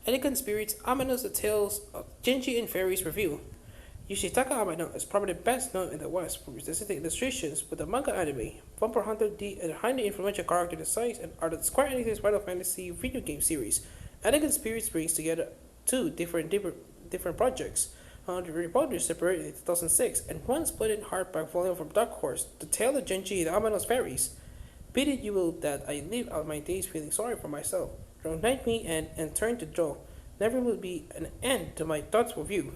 Elegant Spirits Amano's The Tales of Genji and Fairies Review. Yoshitaka Amano is probably best known in the West for his aesthetic illustrations with the manga anime, Vampire Hunter D, and a highly influential character designs and art of the Square Enix's Final Fantasy video game series. Elegant Spirits brings together two different projects. The republished separated in 2006, and one split in hardback volume from Dark Horse, The Tale of Genji and Amano's Fairies. Pity you will that I live out my days feeling sorry for myself. Don't knight me and turn to Joe. Never will be an end to my thoughts of you.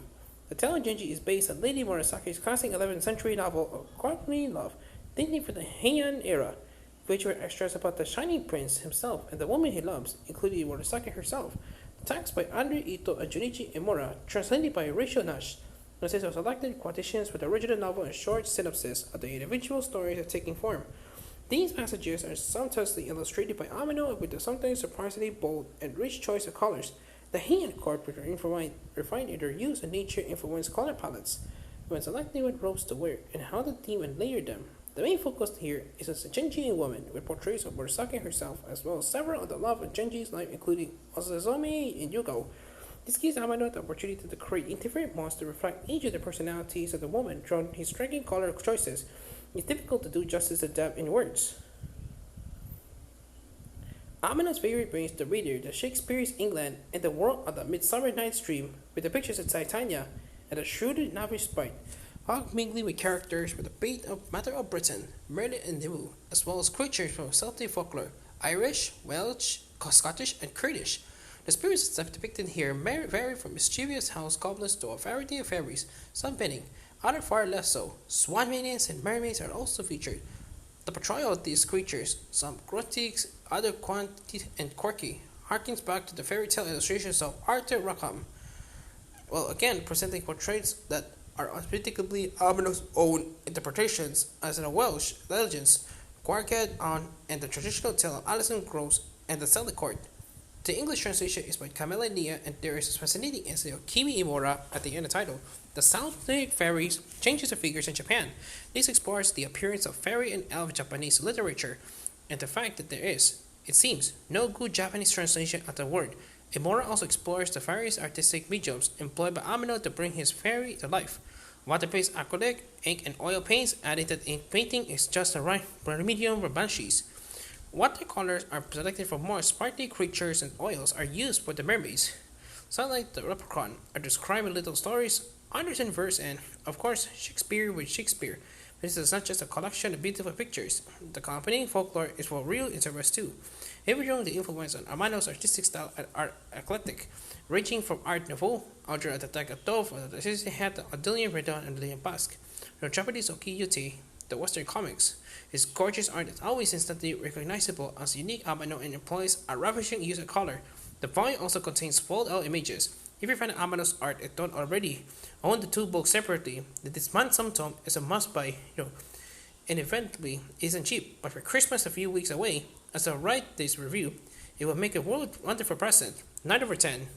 The Tale of Genji is based on Lady Murasaki's classic 11th century novel of courtly love, dating from the Heian era, featuring extras about the Shining Prince himself and the woman he loves, including Murasaki herself. The text by Andre Ito and Junichi Imura, translated by Rachel Nash, consists of selected quotations with the original novel and short synopsis of the individual stories taking form. These passages are sumptuously illustrated by Amano with a sometimes surprisingly bold and rich choice of colors. The Heian court were refined in their use and nature influenced color palettes when selecting what robes to wear and how to theme and layer them. The main focus here is on the Genji woman with portraits of Murasaki herself as well as several of the love of Genji's life including Osazomi and Yugo. This gives Amano the opportunity to create intimate monsters to reflect each of the personalities of the woman through his striking color choices. It's difficult to do justice to depth in words. Amano's Fairy brings the reader to Shakespeare's England and the world of the Midsummer Night's Dream with the pictures of Titania and a shrewd novice sprite, hog mingling with characters with the bait of Matter of Britain, Merlin and Nimu, as well as creatures from Celtic folklore, Irish, Welsh, Scottish, and Kurdish. The spirits depicted here vary from mischievous house goblins to a variety of fairies, some pinning, other far less so. Swan maidens and mermaids are also featured. The portrayal of these creatures, some grotesque, other quaint and quirky, harkens back to the fairy tale illustrations of Arthur Rackham. Well, again, presenting portraits that are uncritically Amano's own interpretations, as in the Welsh legends, Gwarged On, and the traditional tale of Alison Groves and the Celtic Court. The English translation is by Camilla Nia, and there is a fascinating essay of Kimi Imura at the end of the title. The Celtic Fairies changes the figures in Japan. This explores the appearance of fairy and elf Japanese literature, and the fact that there is, it seems, no good Japanese translation of the word. Imura also explores the various artistic mediums employed by Amano to bring his fairy to life. Water-based acrylic, ink, and oil paints added that ink painting is just the right medium for banshees. Watercolors are selected for more sparkly creatures and oils are used for the mermaids. Some like the leprechaun are described in little stories, others in verse, and, of course, Shakespeare with Shakespeare. This is not just a collection of beautiful pictures. The accompanying folklore is for real interest too. Everyone the influence on Amano's artistic style are eclectic, ranging from Art Nouveau, Audrey at the Tagatov, the Assistant Hat, Adillion Redon, and Liam Basque, the Japanese Okiyuti, the Western comics. His gorgeous art is always instantly recognizable as unique Amano and employs a ravishing use of color. The volume also contains fold-out images. If you find Amano's art and don't already own the two books separately, then this Mansum tome is a must-buy, and eventually isn't cheap. But for Christmas a few weeks away, as I write this review, it will make a wonderful present. 9 over 10.